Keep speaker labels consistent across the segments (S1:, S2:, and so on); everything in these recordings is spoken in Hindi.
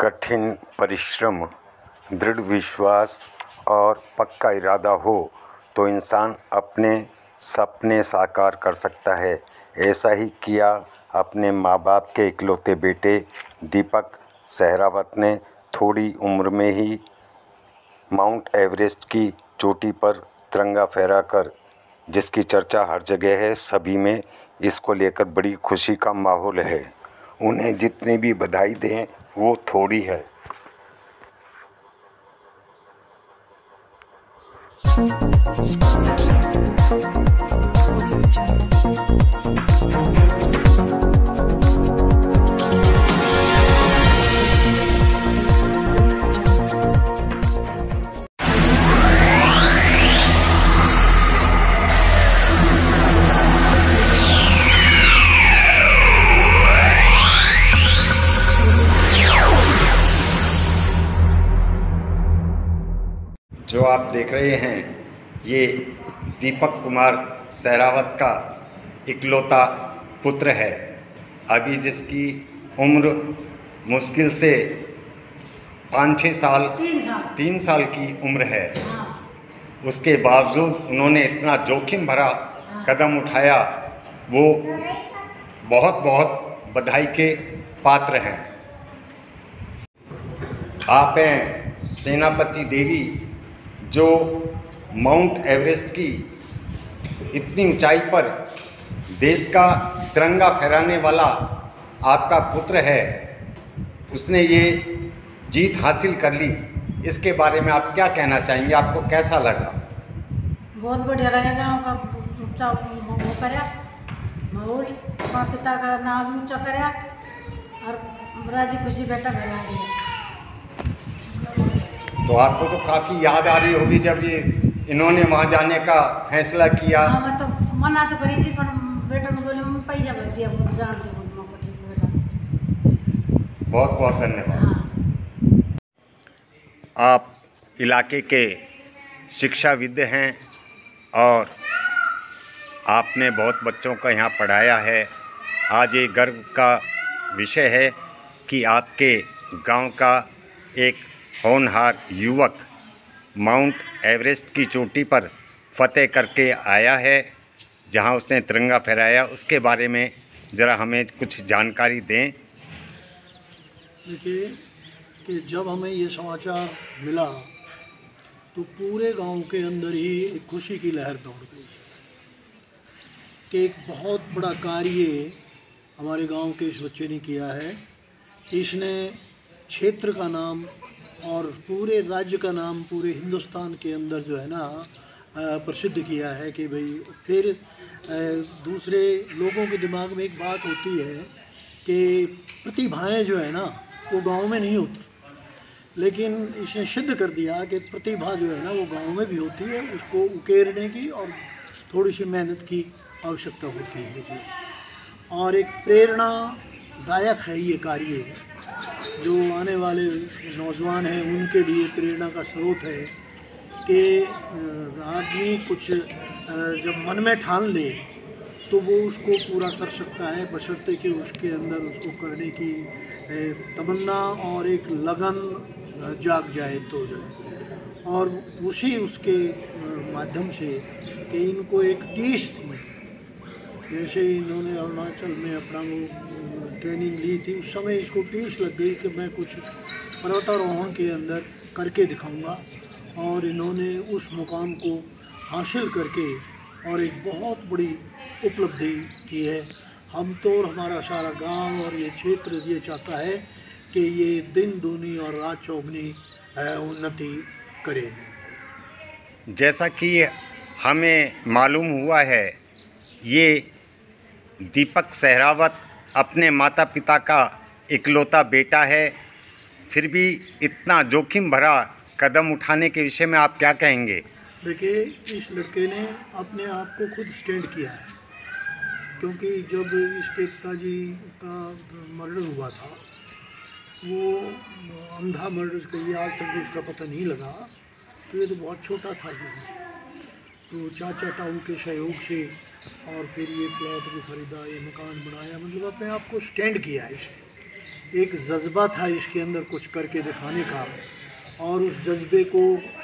S1: कठिन परिश्रम, दृढ़ विश्वास और पक्का इरादा हो तो इंसान अपने सपने साकार कर सकता है। ऐसा ही किया अपने माँ बाप के इकलौते बेटे दीपक सहरावत ने। थोड़ी उम्र में ही माउंट एवरेस्ट की चोटी पर तिरंगा फहराकर, जिसकी चर्चा हर जगह है, सभी में इसको लेकर बड़ी खुशी का माहौल है। उन्हें जितनी भी बधाई दें वो थोड़ी है। जो आप देख रहे हैं ये दीपक कुमार सहरावत का इकलौता पुत्र है। अभी जिसकी उम्र मुश्किल से 5-6 साल 3 साल की उम्र है। उसके बावजूद उन्होंने इतना जोखिम भरा कदम उठाया, वो बहुत बहुत बधाई के पात्र हैं। आप हैं सेनापति देवी, जो माउंट एवरेस्ट की इतनी ऊंचाई पर देश का तिरंगा फहराने वाला आपका पुत्र है। उसने ये जीत हासिल कर ली, इसके बारे में आप क्या कहना चाहेंगे? आपको कैसा लगा?
S2: बहुत बढ़िया लगेगा। ऊँचा वो करया, माहौल माँ पिता का नाम ऊँचा करया और राजी खुशी बेटा घर आ गया।
S1: तो आपको तो काफ़ी याद आ रही होगी जब ये इन्होंने वहाँ जाने का फैसला किया।
S2: हाँ, मैं तो मना तो करी थी, पर बेटा ने बोले पैसा भर दिया, जान दो बेटा।
S1: बहुत बहुत धन्यवाद।
S2: हाँ।
S1: आप इलाके के शिक्षाविद हैं और आपने बहुत बच्चों को यहाँ पढ़ाया है। आज ये गर्व का विषय है कि आपके गांव का एक होनहार युवक माउंट एवरेस्ट की चोटी पर फतेह करके आया है, जहां उसने तिरंगा फहराया। उसके बारे में ज़रा हमें कुछ जानकारी दें।
S3: देखिए कि जब हमें ये समाचार मिला तो पूरे गांव के अंदर ही एक खुशी की लहर दौड़ गई कि एक बहुत बड़ा कार्य हमारे गांव के इस बच्चे ने किया है। इसने क्षेत्र का नाम और पूरे राज्य का नाम पूरे हिंदुस्तान के अंदर जो है ना प्रसिद्ध किया है कि भाई फिर दूसरे लोगों के दिमाग में एक बात होती है कि प्रतिभाएं जो है ना वो गांव में नहीं होती, लेकिन इसने सिद्ध कर दिया कि प्रतिभा जो है ना वो गांव में भी होती है। उसको उकेरने की और थोड़ी सी मेहनत की आवश्यकता होती है जी। और एक प्रेरणादायक है ये कार्य, जो आने वाले नौजवान हैं उनके लिए प्रेरणा का स्रोत है कि आदमी कुछ जब मन में ठान ले तो वो उसको पूरा कर सकता है, बशर्ते कि उसके अंदर उसको करने की तमन्ना और एक लगन जाग जाए तो जो है। और उसी उसके माध्यम से कि इनको एक टीस थी, जैसे इन्होंने अरुणाचल में अपना वो ट्रेनिंग ली थी, उस समय इसको टीस लग गई कि मैं कुछ पर्वतारोहण के अंदर करके दिखाऊंगा। और इन्होंने उस मुकाम को हासिल करके और एक बहुत बड़ी उपलब्धि की है। हम तो और हमारा सारा गांव और ये क्षेत्र ये चाहता है कि ये दिन दूनी और रात चौगनी उन्नति करे।
S1: जैसा कि हमें मालूम हुआ है, ये दीपक सहरावत अपने माता पिता का इकलौता बेटा है, फिर भी इतना जोखिम भरा कदम उठाने के विषय में आप क्या कहेंगे?
S3: देखिए, इस लड़के ने अपने आप को खुद स्टैंड किया है, क्योंकि जब इसके पिताजी का मर्डर हुआ था, वो अंधा मर्डर कहिए, आज तक भी उसका पता नहीं लगा। तो ये तो बहुत छोटा था जो, तो चाचा ताऊ के सहयोग से और फिर ये प्लॉट भी खरीदा, ये मकान बनाया, मतलब अपने आप को स्टैंड किया है इसने। एक जज्बा था इसके अंदर कुछ करके दिखाने का, और उस जज्बे को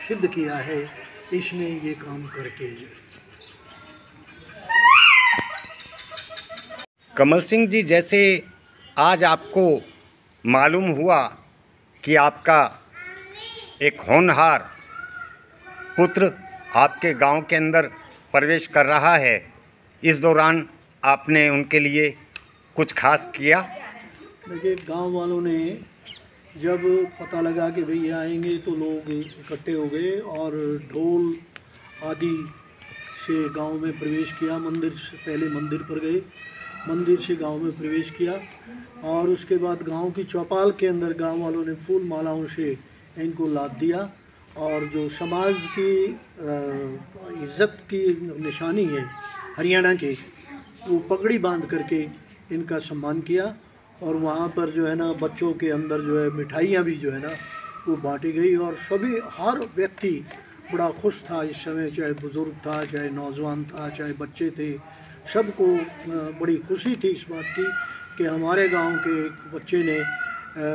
S3: सिद्ध किया है इसने ये काम करके।
S1: कमल सिंह जी, जैसे आज आपको मालूम हुआ कि आपका एक होनहार पुत्र आपके गांव के अंदर प्रवेश कर रहा है, इस दौरान आपने उनके लिए कुछ खास किया?
S3: देखिए, गांव वालों ने जब पता लगा कि भई आएंगे तो लोग इकट्ठे हो गए और ढोल आदि से गांव में प्रवेश किया। मंदिर से पहले मंदिर पर गए, मंदिर से गांव में प्रवेश किया, और उसके बाद गांव की चौपाल के अंदर गांव वालों ने फूल मालाओं से इनको लाद दिया, और जो समाज की इज़्ज़त की निशानी है हरियाणा के, वो पगड़ी बांध करके इनका सम्मान किया। और वहाँ पर जो है ना, बच्चों के अंदर जो है मिठाइयाँ भी जो है ना वो बांटी गई, और सभी हर व्यक्ति बड़ा खुश था इस समय, चाहे बुज़ुर्ग था, चाहे नौजवान था, चाहे बच्चे थे, सबको बड़ी खुशी थी इस बात की कि हमारे गांव के एक बच्चे ने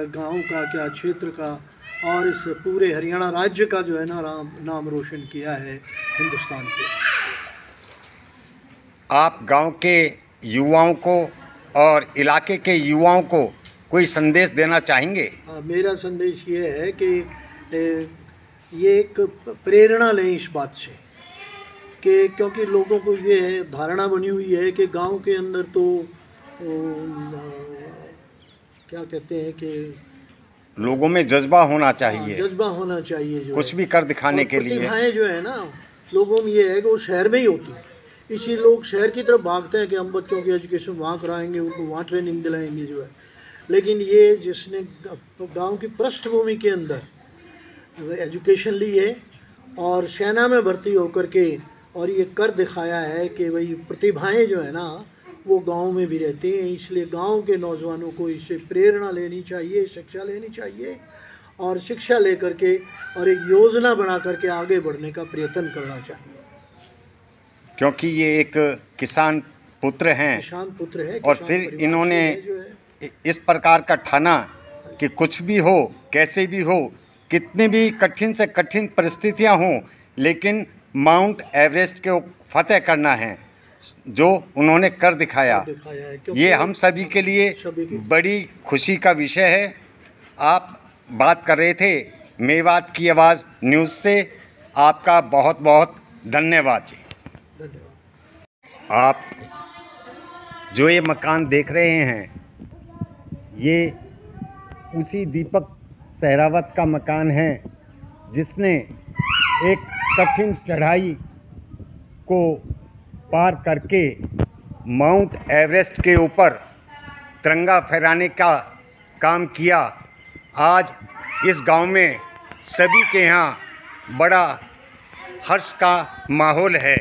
S3: गांव का क्या, क्षेत्र का और इस पूरे हरियाणा राज्य का जो है ना नाम रोशन किया है हिंदुस्तान के।
S1: आप गांव के युवाओं को और इलाके के युवाओं को कोई संदेश देना चाहेंगे?
S3: मेरा संदेश ये है कि ये एक प्रेरणा लें इस बात से कि, क्योंकि लोगों को ये है, धारणा बनी हुई है कि गांव के अंदर तो क्या कहते हैं कि
S1: लोगों में जज्बा होना चाहिए,
S3: जज्बा होना चाहिए, जो
S1: कुछ भी कर दिखाने के लिए।
S3: प्रतिभाएं जो है ना लोगों में ये है कि वो शहर में ही होती है, इसी लोग शहर की तरफ भागते हैं कि हम बच्चों की एजुकेशन वहाँ कराएंगे, उनको वहाँ ट्रेनिंग दिलाएंगे जो है। लेकिन ये जिसने गांव की पृष्ठभूमि के अंदर एजुकेशन ली है और सेना में भर्ती होकर के और ये कर दिखाया है कि भाई प्रतिभाएं जो है ना वो गांव में भी रहती हैं, इसलिए गांव के नौजवानों को इससे प्रेरणा लेनी चाहिए, शिक्षा लेनी चाहिए, और शिक्षा लेकर के और एक योजना बना करके आगे बढ़ने का प्रयत्न करना चाहिए।
S1: क्योंकि ये एक किसान पुत्र हैं,
S3: किसान पुत्र है,
S1: और फिर इन्होंने इस प्रकार का ठाना कि कुछ भी हो, कैसे भी हो, कितनी भी कठिन से कठिन परिस्थितियां हों, लेकिन माउंट एवरेस्ट को फतेह करना है, जो उन्होंने कर दिखाया है। ये हम सभी के लिए बड़ी खुशी का विषय है। आप बात कर रहे थे मेवात की आवाज़ न्यूज़ से, आपका बहुत बहुत धन्यवाद जी।
S3: धन्यवाद।
S1: आप जो ये मकान देख रहे हैं, ये उसी दीपक सहरावत का मकान है जिसने एक कठिन चढ़ाई को पार करके माउंट एवरेस्ट के ऊपर तिरंगा फहराने का काम किया। आज इस गांव में सभी के यहाँ बड़ा हर्ष का माहौल है।